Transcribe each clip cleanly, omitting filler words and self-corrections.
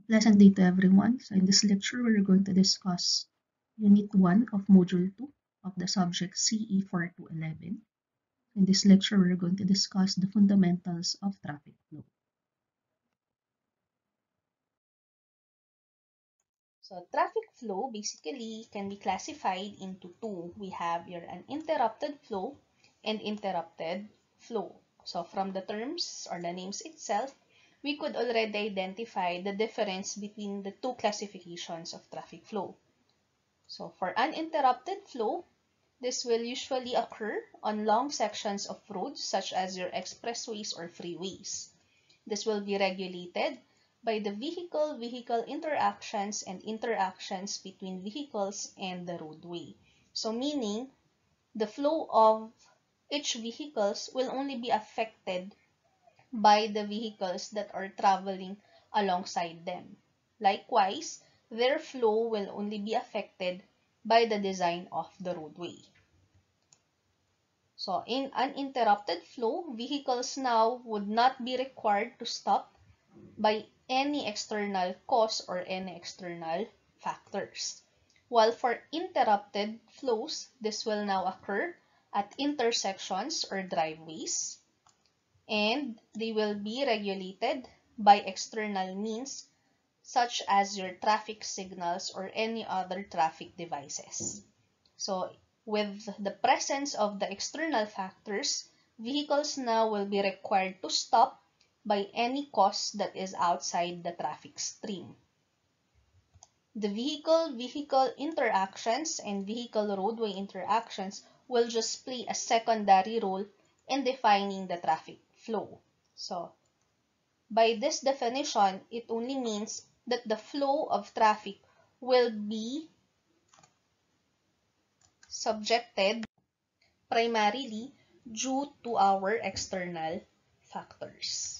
Pleasant day to everyone. So in this lecture, we're going to discuss Unit 1 of Module 2 of the subject CE 4 to 11. In this lecture, we're going to discuss the fundamentals of traffic flow. So traffic flow basically can be classified into two. We have your uninterrupted flow and interrupted flow. So from the terms or the names itself, we could already identify the difference between the two classifications of traffic flow. So for uninterrupted flow, this will usually occur on long sections of roads such as your expressways or freeways. This will be regulated by the vehicle-vehicle interactions and interactions between vehicles and the roadway. So meaning, the flow of each vehicles will only be affected by the vehicles that are traveling alongside them. Likewise, their flow will only be affected by the design of the roadway. So in uninterrupted flow, vehicles now would not be required to stop by any external cause or any external factors. While for interrupted flows, this will now occur at intersections or driveways, and they will be regulated by external means such as your traffic signals or any other traffic devices. So with the presence of the external factors, vehicles now will be required to stop by any cause that is outside the traffic stream. The vehicle-vehicle interactions and vehicle-roadway interactions will just play a secondary role in defining the traffic flow. So, by this definition, it only means that the flow of traffic will be subjected primarily due to our external factors.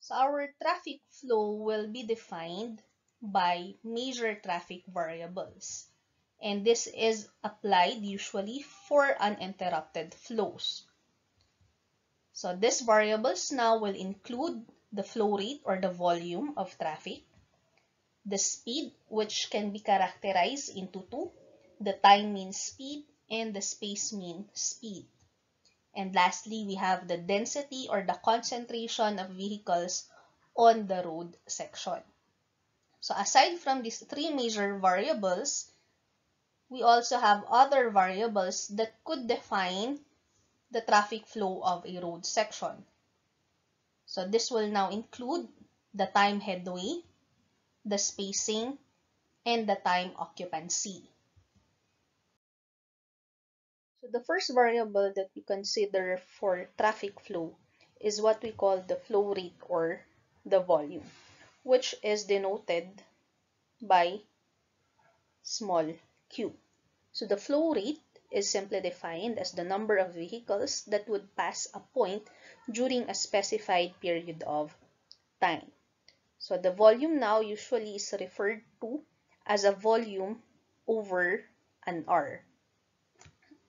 So our traffic flow will be defined by major traffic variables. And this is applied usually for uninterrupted flows. So these variables now will include the flow rate or the volume of traffic, the speed, which can be characterized into two, the time mean speed and the space mean speed. And lastly, we have the density or the concentration of vehicles on the road section. So aside from these three major variables, we also have other variables that could define the traffic flow of a road section. So this will now include the time headway, the spacing, and the time occupancy. So the first variable that we consider for traffic flow is what we call the flow rate or the volume, which is denoted by small q. So the flow rate is simply defined as the number of vehicles that would pass a point during a specified period of time. So the volume now usually is referred to as a volume over an hour.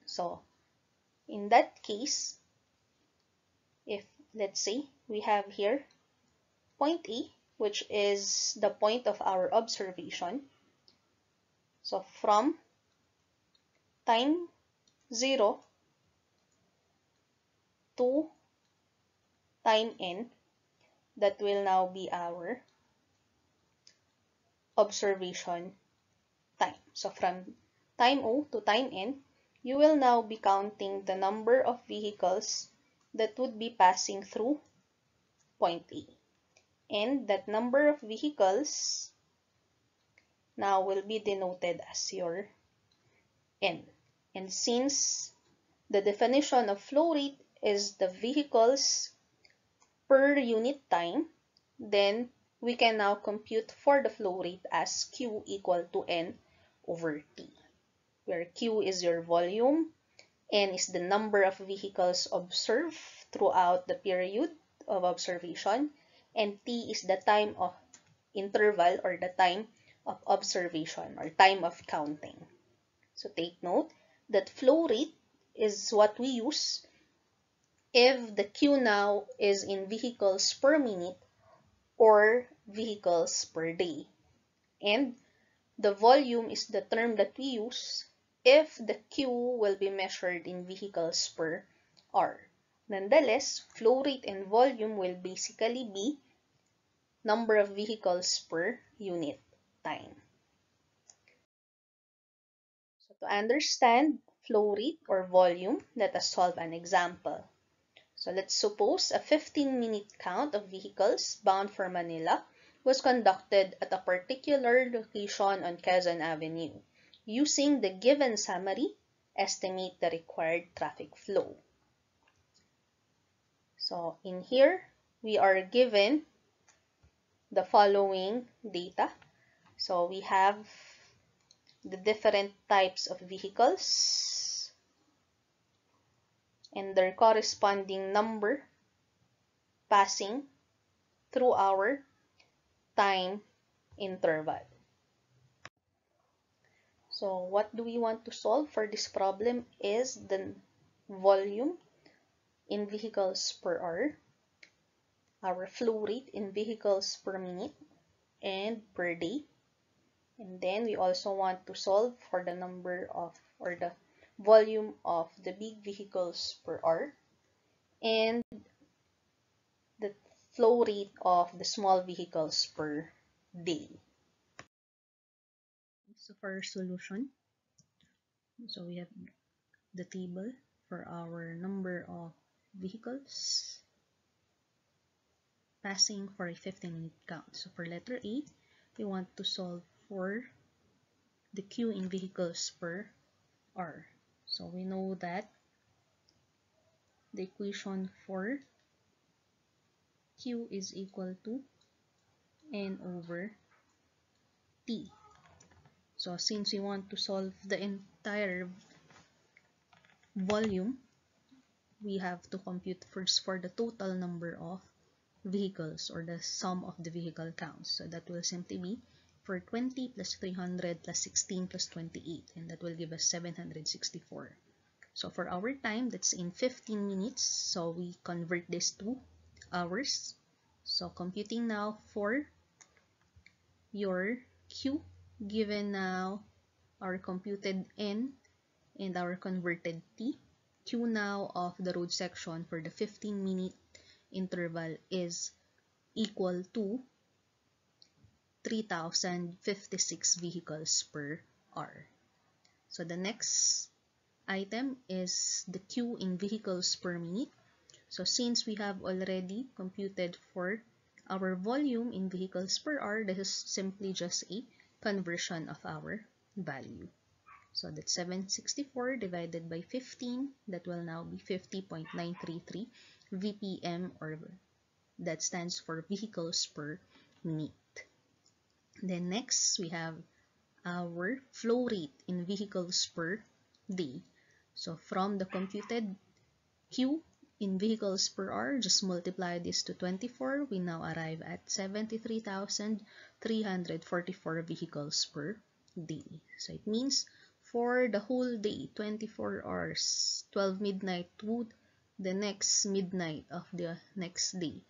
So in that case, if let's say we have here point A, which is the point of our observation. So from time 0 to time n, that will now be our observation time. So from time O to time n, you will now be counting the number of vehicles that would be passing through point A. And that number of vehicles now will be denoted as your n. And since the definition of flow rate is the vehicles per unit time, then we can now compute for the flow rate as Q equal to N over T, where Q is your volume, N is the number of vehicles observed throughout the period of observation, and T is the time of interval or the time of observation or time of counting. So take note that flow rate is what we use if the Q now is in vehicles per minute or vehicles per day. And the volume is the term that we use if the Q will be measured in vehicles per hour. Nonetheless, flow rate and volume will basically be number of vehicles per unit time. So to understand flow rate or volume, let us solve an example. So let's suppose a 15-minute count of vehicles bound for Manila was conducted at a particular location on Quezon Avenue. Using the given summary, estimate the required traffic flow. So in here, we are given the following data. So we have the different types of vehicles and their corresponding number passing through our time interval. So what do we want to solve for this problem is the volume in vehicles per hour, our flow rate in vehicles per minute and per day. And then we also want to solve for the number of or the volume of the big vehicles per hour and the flow rate of the small vehicles per day. So for our solution, so we have the table for our number of vehicles passing for a 15-minute count. So for letter A, we want to solve for the Q in vehicles per hour. So we know that the equation for Q is equal to N over T. So since we want to solve the entire volume, we have to compute first for the total number of vehicles or the sum of the vehicle counts. So that will simply be for 20 plus 300 plus 16 plus 28, and that will give us 764. So for our time, that's in 15 minutes. So we convert this to hours. So computing now for your Q, given now our computed N and our converted T. Q now of the road section for the 15-minute interval is equal to 3,056 vehicles per hour. So the next item is the Q in vehicles per minute. So since we have already computed for our volume in vehicles per hour, this is simply just a conversion of our value. So that's 764 divided by 15. That will now be 50.933 VPM, or that stands for vehicles per minute. Then next, we have our flow rate in vehicles per day. So from the computed Q in vehicles per hour, just multiply this to 24. We now arrive at 73,344 vehicles per day. So it means for the whole day, 24 hours, 12 midnight to the next midnight of the next day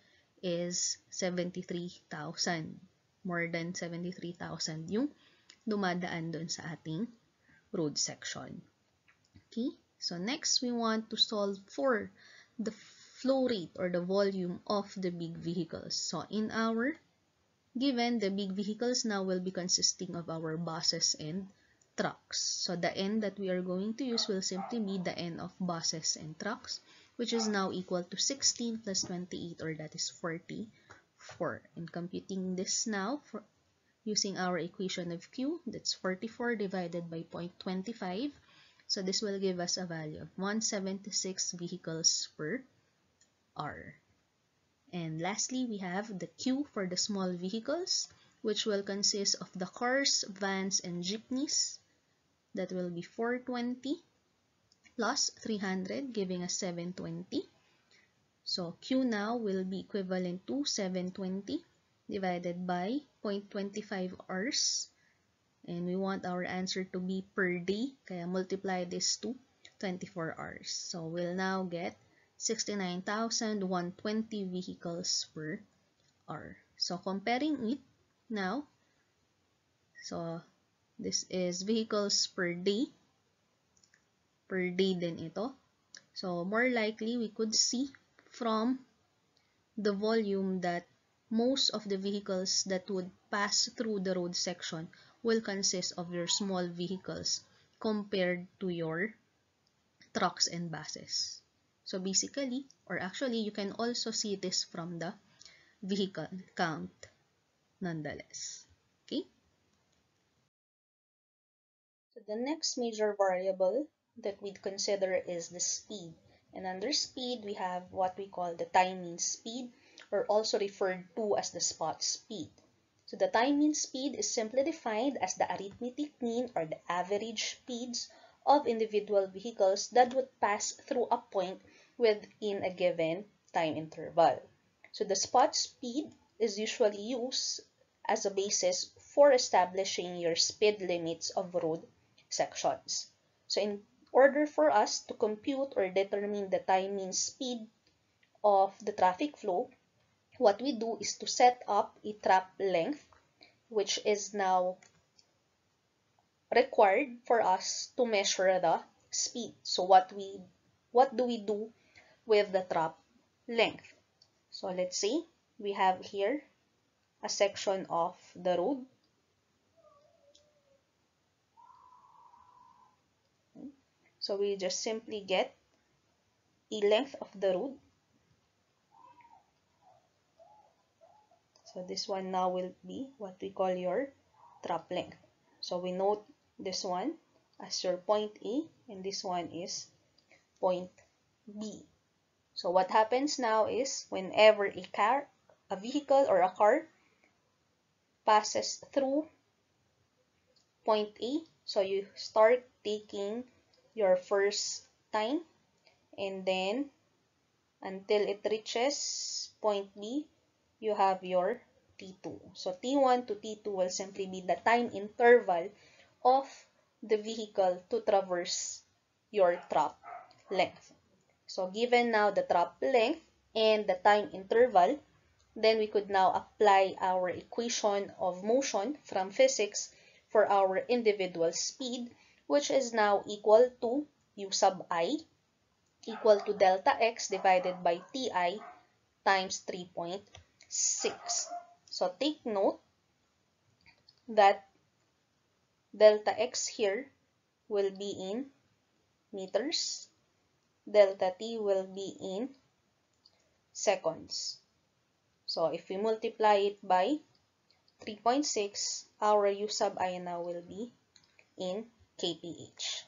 is 73,000. More than 73,000 yung dumadaan dun sa ating road section. Okay, so next we want to solve for the flow rate or the volume of the big vehicles. So in our given, the big vehicles now will be consisting of our buses and trucks. So the N that we are going to use will simply be the N of buses and trucks, which is now equal to 16 plus 28, or that is 44. And computing this now for using our equation of Q, that's 44 divided by 0.25. So this will give us a value of 176 vehicles per hour. And lastly, we have the Q for the small vehicles, which will consist of the cars, vans, and jeepneys. That will be 420 plus 300, giving us 720. So Q now will be equivalent to 720 divided by 0.25 hours. And we want our answer to be per day, kaya multiply this to 24 hours. So we'll now get 69,120 vehicles per hour. So comparing it now, so this is vehicles per day din ito. So more likely we could see from the volume that most of the vehicles that would pass through the road section will consist of your small vehicles compared to your trucks and buses. So basically, or actually, you can also see this from the vehicle count nonetheless. Okay? So the next major variable that we'd consider is the speed. And under speed, we have what we call the time mean speed, or also referred to as the spot speed. So the time mean speed is simply defined as the arithmetic mean or the average speeds of individual vehicles that would pass through a point within a given time interval. So the spot speed is usually used as a basis for establishing your speed limits of road sections. So in order for us to compute or determine the time mean speed of the traffic flow, what we do is to set up a trap length, which is now required for us to measure the speed. So what do we do with the trap length? So let's say we have here a section of the road. So we just simply get a length of the road. So this one now will be what we call your trap length. So we note this one as your point A, and this one is point B. So what happens now is whenever a vehicle or a car passes through point A, so you start taking your first time, and then until it reaches point B, you have your T2. So T1 to T2 will simply be the time interval of the vehicle to traverse your trap length. So given now the trap length and the time interval, then we could now apply our equation of motion from physics for our individual speed, which is now equal to u sub I equal to delta x divided by ti times 3.6. So take note that delta x here will be in meters, delta t will be in seconds. So if we multiply it by 3.6, our u sub I now will be in kph.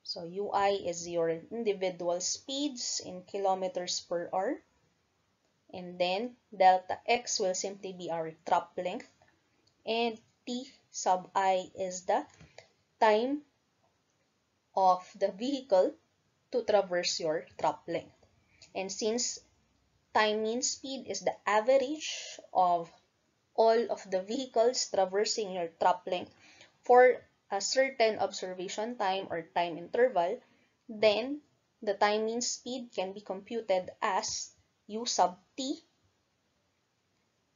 So ui is your individual speeds in kilometers per hour. And then delta x will simply be our trap length. And t sub I is the time of the vehicle to traverse your trap length. And since time mean speed is the average of all of the vehicles traversing your trap length for a certain observation time or time interval, then the time mean speed can be computed as u sub t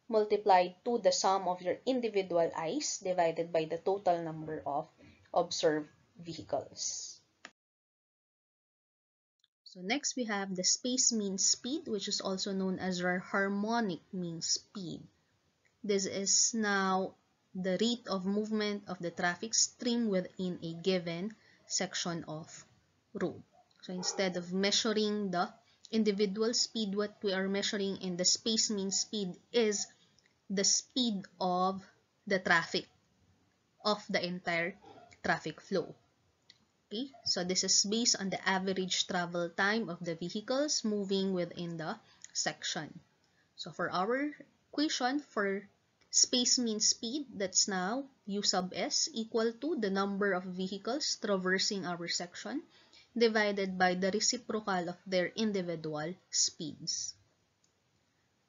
multiplied to the sum of your individual eyes divided by the total number of observed vehicles. So next we have the space mean speed, which is also known as our harmonic mean speed. This is now the rate of movement of the traffic stream within a given section of road. So instead of measuring the individual speed, what we are measuring in the space mean speed is the speed of the traffic, of the entire traffic flow. Okay, so this is based on the average travel time of the vehicles moving within the section. So for our equation for space mean speed, that's now u sub s equal to the number of vehicles traversing our section divided by the reciprocal of their individual speeds.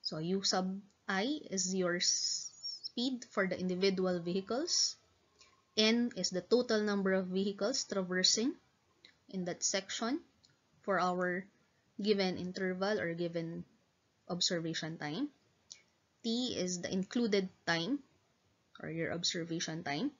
So u sub I is your speed for the individual vehicles. N is the total number of vehicles traversing in that section for our given interval or given observation time. T is the included time or your observation time.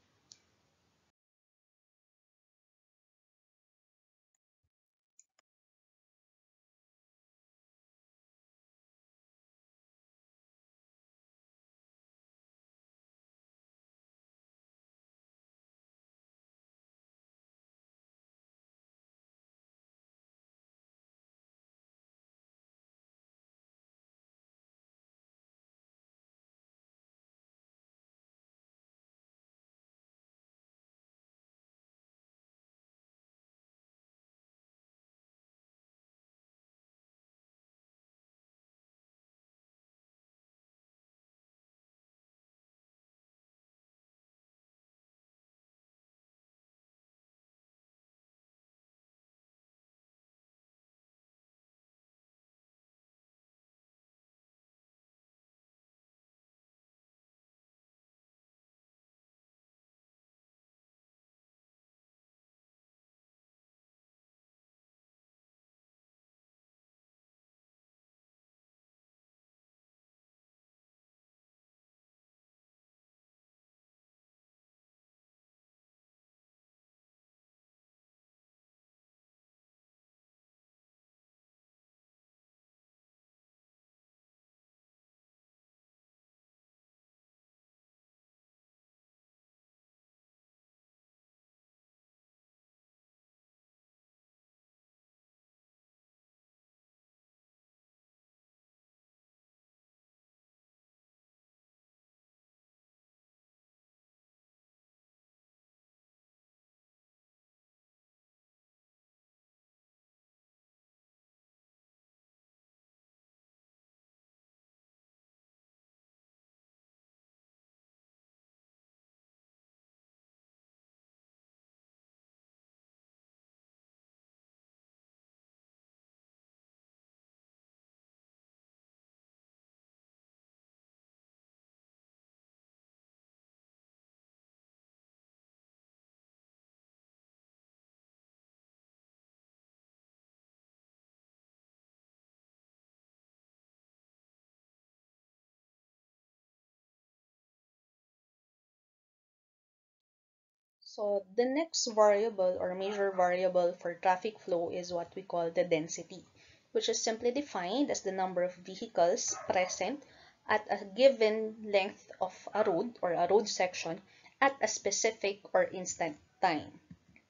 So the next variable or major variable for traffic flow is what we call the density, which is simply defined as the number of vehicles present at a given length of a road or a road section at a specific or instant time.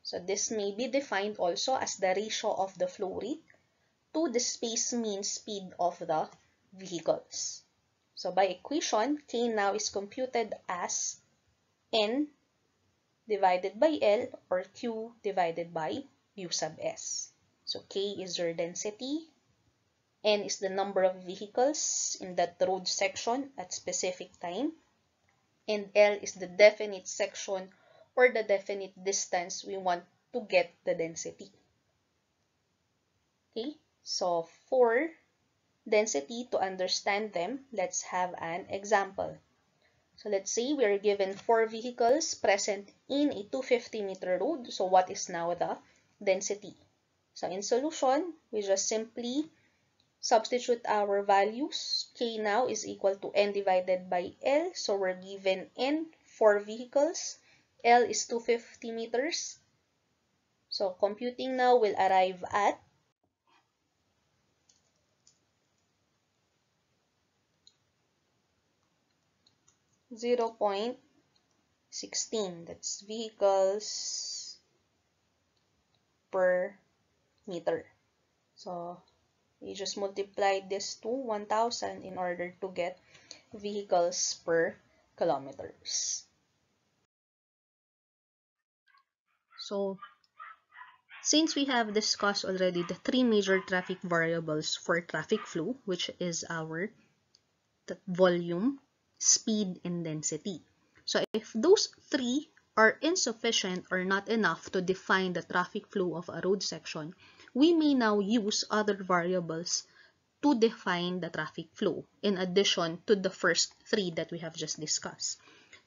So this may be defined also as the ratio of the flow rate to the space mean speed of the vehicles. So by equation, K now is computed as N divided by L or Q divided by U sub S. So K is your density, N is the number of vehicles in that road section at specific time, and L is the definite section or the definite distance we want to get the density. Okay, so for density, to understand them, let's have an example. So let's say we are given 4 vehicles present in a 250-meter road. So what is now the density? So in solution, we just simply substitute our values. K now is equal to N divided by L. So we're given N, 4 vehicles. L is 250 meters. So computing now will arrive at 0.16. That's vehicles per meter. So we just multiplied this to 1,000 in order to get vehicles per kilometers. So since we have discussed already the three major traffic variables for traffic flow, which is our volume, speed, and density. So if those three are insufficient or not enough to define the traffic flow of a road section, we may now use other variables to define the traffic flow in addition to the first three that we have just discussed.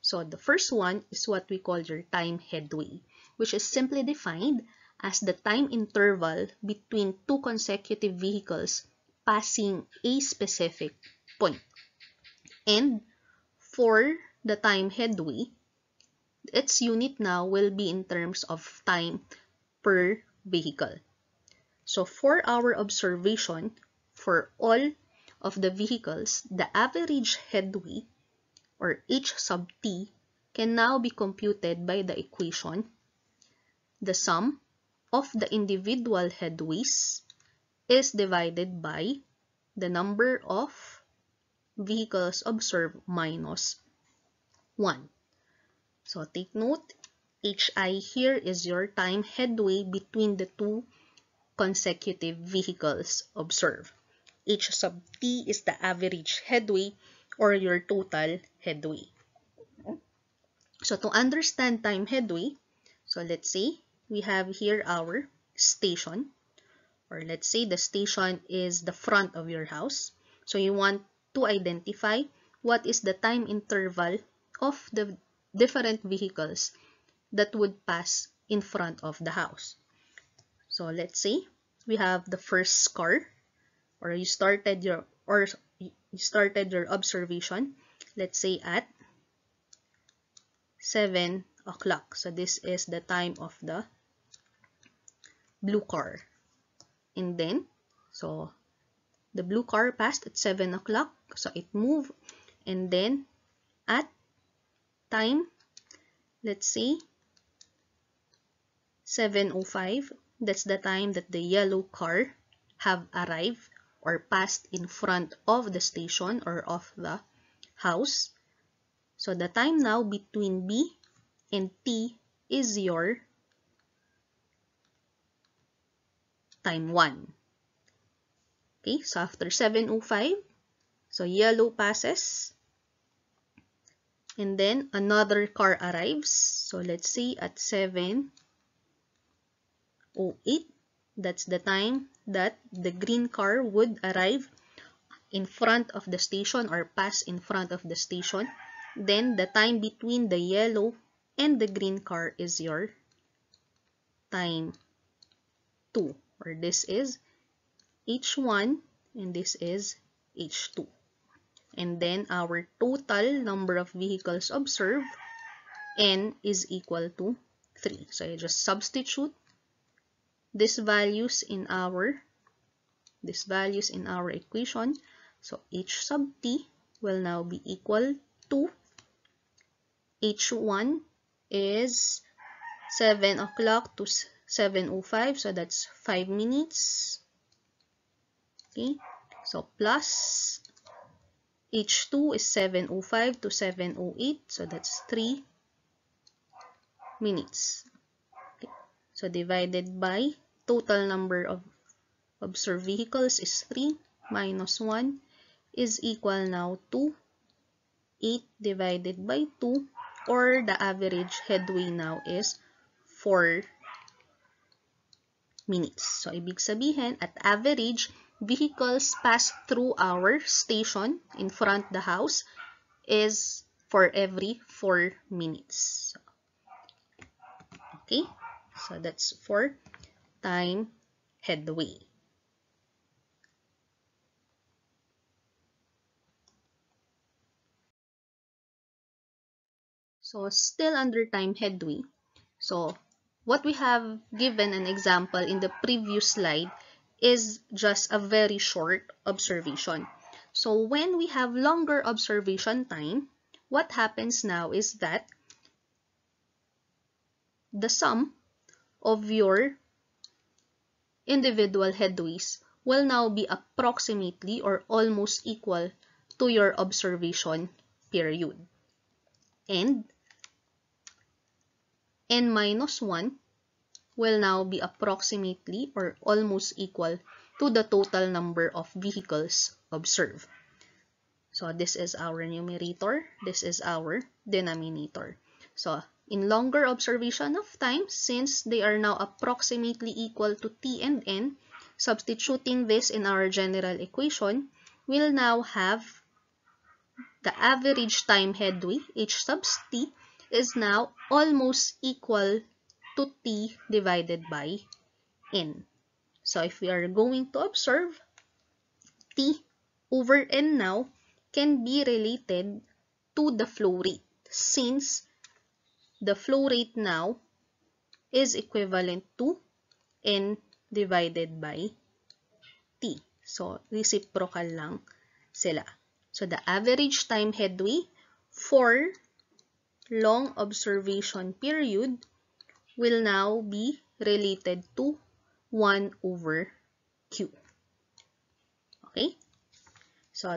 So the first one is what we call your time headway, which is simply defined as the time interval between two consecutive vehicles passing a specific point. And for the time headway, its unit now will be in terms of time per vehicle. So for our observation, for all of the vehicles, the average headway, or h sub t, can now be computed by the equation: the sum of the individual headways is divided by the number of vehicles observed minus 1. So take note, hi here is your time headway between the two consecutive vehicles observed. H sub t is the average headway or your total headway. So to understand time headway, so let's say we have here our station, or let's say the station is the front of your house. So you want to identify what is the time interval of the different vehicles that would pass in front of the house. So let's say we have the first car, or you started your observation, let's say at 7 o'clock. So this is the time of the blue car. And then, so the blue car passed at 7 o'clock. So it moved. And then at time, let's say 7:05, that's the time that the yellow car have arrived or passed in front of the station or of the house. So the time now between B and T is your time 1. Okay, so after 7:05, so yellow passes, and then another car arrives. So let's say at 7:08, that's the time that the green car would arrive in front of the station or pass in front of the station. Then the time between the yellow and the green car is your time 2, or this is H1 and this is H2. And then our total number of vehicles observed, N, is equal to 3. So you just substitute these values in our equation. So H sub t will now be equal to H1 is 7 o'clock to 7:05, so that's 5 minutes. Okay, so plus H2 is 7:05 to 7:08, so that's 3 minutes. Okay. So divided by total number of observed vehicles is 3 minus 1 is equal now to 8 divided by 2, or the average headway now is 4 minutes. So ibig sabihin, at average, vehicles pass through our station in front the house is for every 4 minutes. Okay, so that's for time headway. So still under time headway, so what we have given an example in the previous slide is just a very short observation. So when we have longer observation time, what happens now is that the sum of your individual headways will now be approximately or almost equal to your observation period. And N minus 1 will now be approximately or almost equal to the total number of vehicles observed. So this is our numerator, this is our denominator. So in longer observation of time, since they are now approximately equal to t and n, substituting this in our general equation, we'll now have the average time headway, h sub t, is now almost equal to t divided by n. So if we are going to observe, t over n now can be related to the flow rate, since the flow rate now is equivalent to n divided by t. So, reciprocal lang sila. So, the average time headway for long observation period will now be related to 1 over q. Okay? So,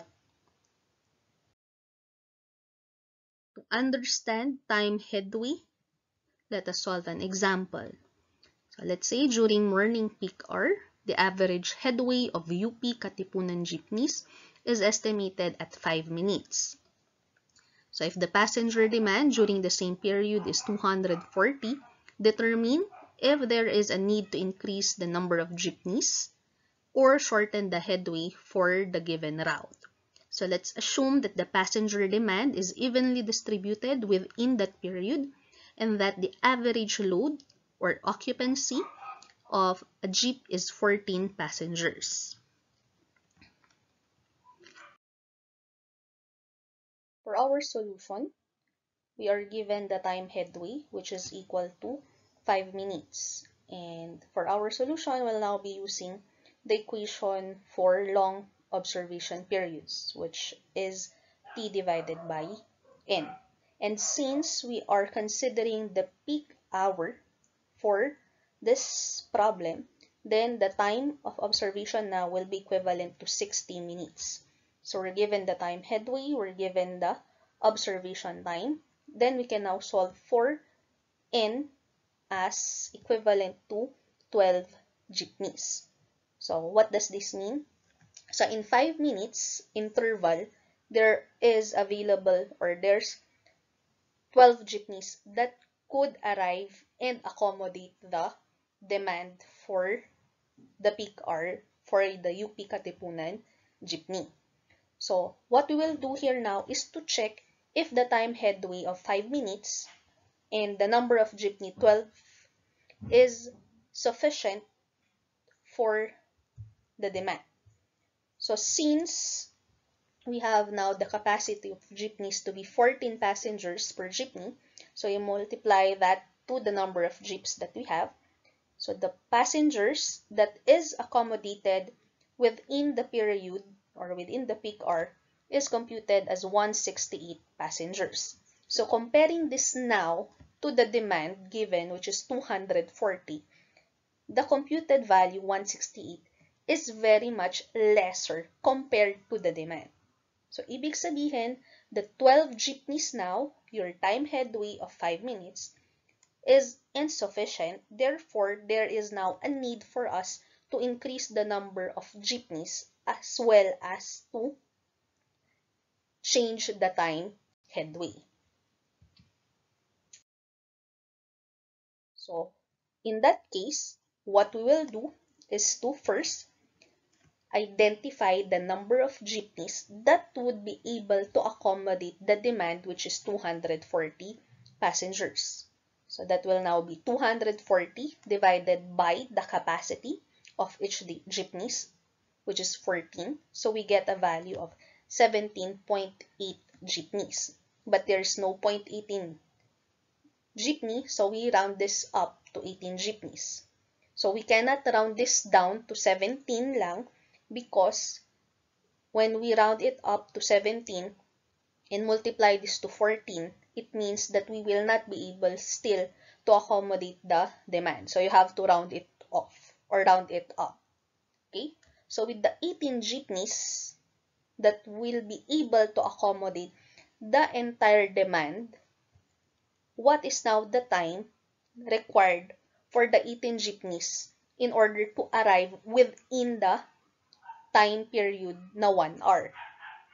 to understand time headway, let us solve an example. So, let's say during morning peak hour, the average headway of UP Katipunan jeepneys is estimated at 5 minutes. So if the passenger demand during the same period is 240, determine if there is a need to increase the number of jeepneys or shorten the headway for the given route. So let's assume that the passenger demand is evenly distributed within that period and that the average load or occupancy of a jeep is 14 passengers. For our solution, we are given the time headway, which is equal to 5 minutes. And for our solution, we'll now be using the equation for long observation periods, which is t divided by n. And since we are considering the peak hour for this problem, then the time of observation now will be equivalent to 60 minutes. So we're given the time headway, we're given the observation time. Then we can now solve for n as equivalent to 12 jeepneys. So what does this mean? So in 5 minutes interval, there is available or there's 12 jeepneys that could arrive and accommodate the demand for the peak hour for the UP Katipunan jeepney. So what we will do here now is to check if the time headway of 5 minutes and the number of jeepney 12 is sufficient for the demand. So since we have now the capacity of jeepneys to be 14 passengers per jeepney, so you multiply that to the number of jeeps that we have. So the passengers that is accommodated within the period or within the peak hour is computed as 168 passengers. So comparing this now to the demand given, which is 240, the computed value 168 is very much lesser compared to the demand. So ibig sabihin, the 12 jeepneys now, your time headway of 5 minutes, is insufficient. Therefore, there is now a need for us to increase the number of jeepneys as well as to change the time headway. So, in that case, what we will do is to first identify the number of jeepneys that would be able to accommodate the demand, which is 240 passengers. So that will now be 240 divided by the capacity of each jeepneys, which is 14. So we get a value of 17.8 jeepneys. But there's no 0.18 jeepney, so we round this up to 18 jeepneys. So we cannot round this down to 17 lang because when we round it up to 17 and multiply this to 14, it means that we will not be able still to accommodate the demand. So you have to round it off or round it up. Okay? So with the 18 jeepneys that will be able to accommodate the entire demand, what is now the time required for the 18 jeepneys in order to arrive within the time period na 1 hour?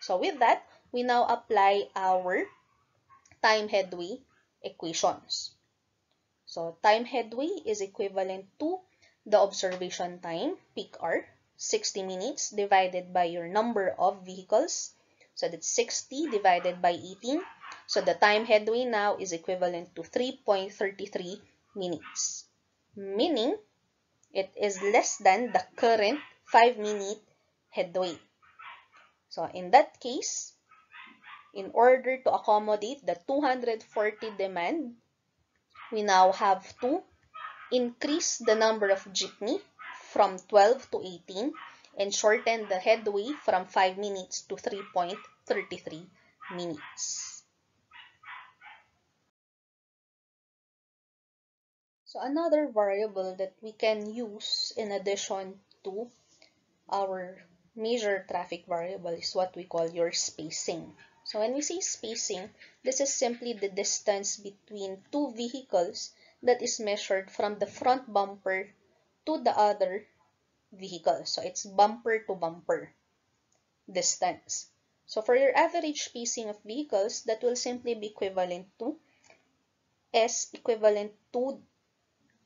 So with that, we now apply our time headway equations. So time headway is equivalent to the observation time, peak hour, 60 minutes divided by your number of vehicles. So that's 60 divided by 18. So the time headway now is equivalent to 3.33 minutes, meaning it is less than the current 5-minute headway. So in that case, in order to accommodate the 240 demand, we now have to increase the number of jeepney from 12 to 18 and shorten the headway from 5 minutes to 3.33 minutes. So another variable that we can use in addition to our major traffic variable is what we call your spacing. So when we say spacing, this is simply the distance between two vehicles that is measured from the front bumper to the other vehicle. So it's bumper to bumper distance. So for your average spacing of vehicles, that will simply be equivalent to S equivalent to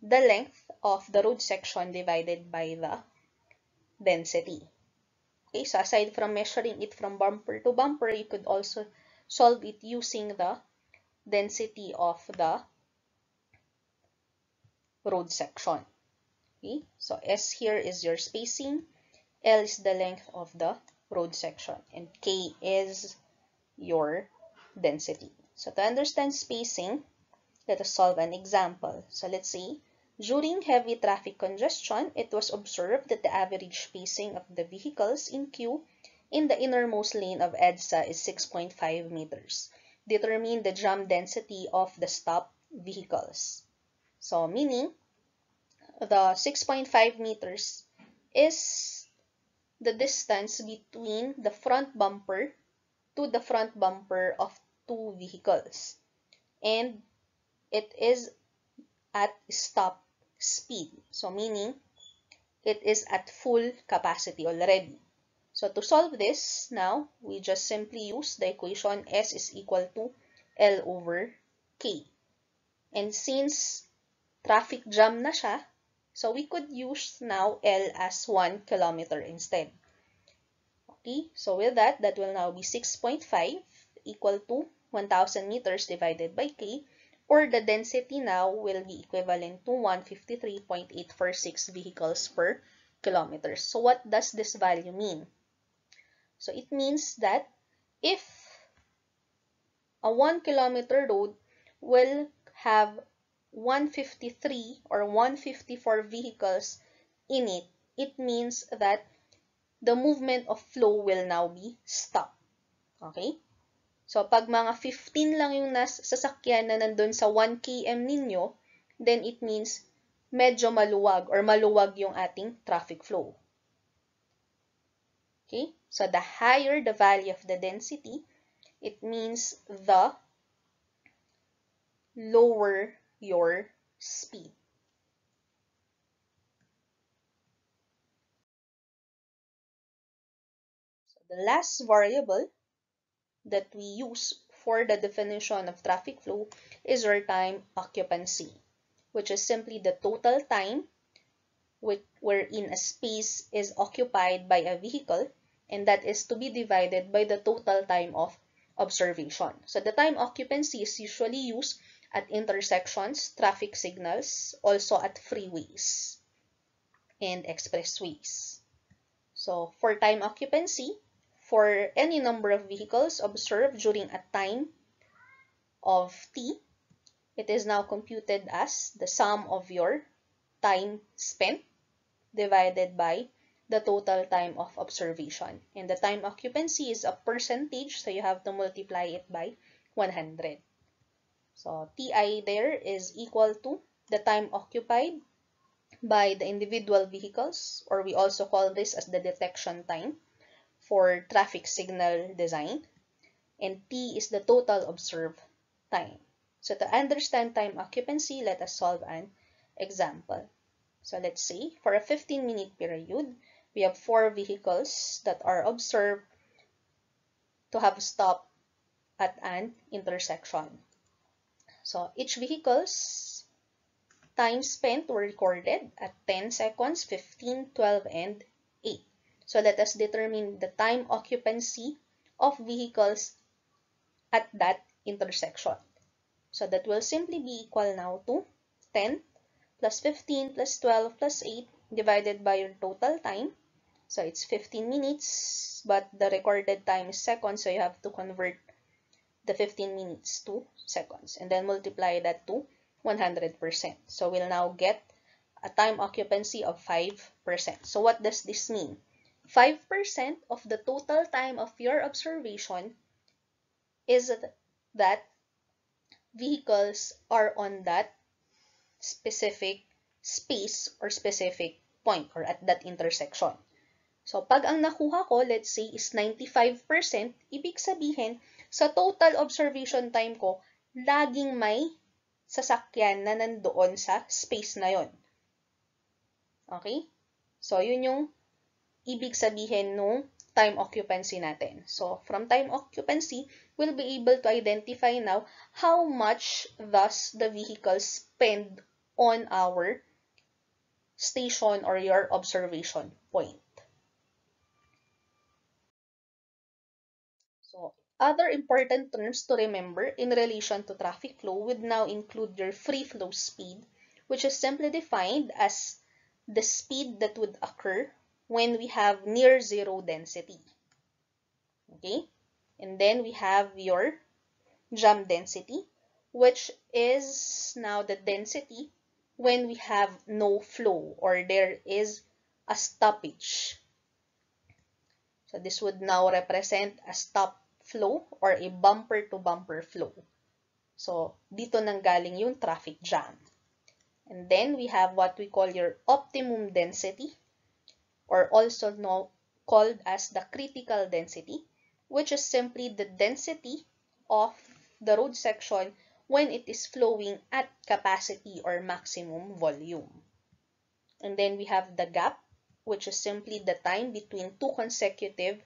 the length of the road section divided by the density. Okay, so aside from measuring it from bumper to bumper, you could also solve it using the density of the road section. Okay, so S here is your spacing, L is the length of the road section, and K is your density. So to understand spacing, let us solve an example. So let's say during heavy traffic congestion, it was observed that the average spacing of the vehicles in queue in the innermost lane of EDSA is 6.5 meters. Determine the jam density of the stopped vehicles. So meaning the 6.5 meters is the distance between the front bumper to the front bumper of two vehicles. And it is at stop speed. So meaning it is at full capacity already. So to solve this, now we just simply use the equation S is equal to L over K. And since traffic jam na siya, so we could use now L as 1 kilometer instead. Okay, so with that, that will now be 6.5 equal to 1,000 meters divided by K, or the density now will be equivalent to 153.846 vehicles per kilometer. So what does this value mean? So it means that if a 1 kilometer road will have 153 or 154 vehicles in it, it means that the movement of flow will now be stopped. Okay? So, pag mga 15 lang yung sasakyan na nandun sa 1 km ninyo, then it means medyo maluwag or maluwag yung ating traffic flow. Okay? So, the higher the value of the density, it means the lower your speed. So, the last variable that we use for the definition of traffic flow is our time occupancy, which is simply the total time wherein a space is occupied by a vehicle, and that is to be divided by the total time of observation. So the time occupancy is usually used at intersections, traffic signals, also at freeways and expressways. So for time occupancy, for any number of vehicles observed during a time of t, it is now computed as the sum of your time spent divided by the total time of observation. And the time occupancy is a percentage, so you have to multiply it by 100. So Ti there is equal to the time occupied by the individual vehicles, or we also call this as the detection time for traffic signal design, and T is the total observed time. So to understand time occupancy, let us solve an example. So let's say for a 15-minute period, we have 4 vehicles that are observed to have stopped at an intersection. So each vehicle's time spent were recorded at 10 seconds, 15, 12, and 8. So let us determine the time occupancy of vehicles at that intersection. So that will simply be equal now to 10 plus 15 plus 12 plus 8 divided by your total time. So it's 15 minutes, but the recorded time is seconds, so you have to convert the 15 minutes to seconds and then multiply that to 100%. So we'll now get a time occupancy of 5%. So what does this mean? 5% of the total time of your observation is that vehicles are on that specific space or specific point or at that intersection. So, pag ang nakuha ko, let's say, is 95%, ibig sabihin, sa total observation time ko, laging may sasakyan na nandoon sa space na yon. Okay? So, yun yung ibig sabihin nung time occupancy natin. So, from time occupancy, we'll be able to identify now how much thus the vehicle spend on our station or your observation point. So, other important terms to remember in relation to traffic flow would now include your free flow speed, which is simply defined as the speed that would occur when we have near zero density. Okay? And then we have your jam density, which is now the density when we have no flow or there is a stoppage. So this would now represent a stop flow or a bumper-to-bumper flow. So dito nanggaling yung traffic jam. And then we have what we call your optimum density or also called as the critical density, which is simply the density of the road section when it is flowing at capacity or maximum volume. And then we have the gap, which is simply the time between two consecutive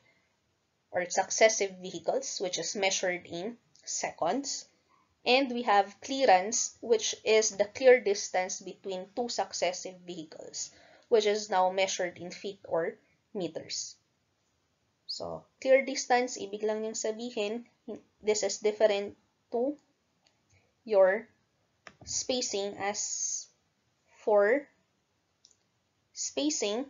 or successive vehicles, which is measured in seconds. And we have clearance, which is the clear distance between two successive vehicles, which is now measured in feet or meters. So, clear distance, ibig lang niyang sabihin, this is different to your spacing, as for spacing,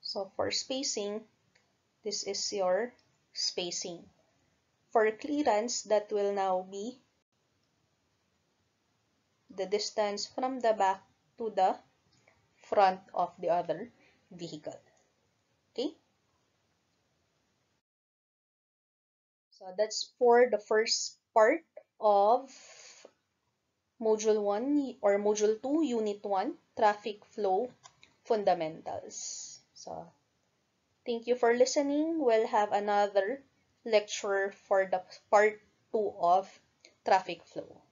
so for spacing, this is your spacing. For clearance, that will now be the distance from the back to the front of the other vehicle. Okay? So that's for the first part of Module 1 or Module 2, Unit 1, Traffic Flow Fundamentals. So, thank you for listening. We'll have another lecture for the part 2 of Traffic Flow.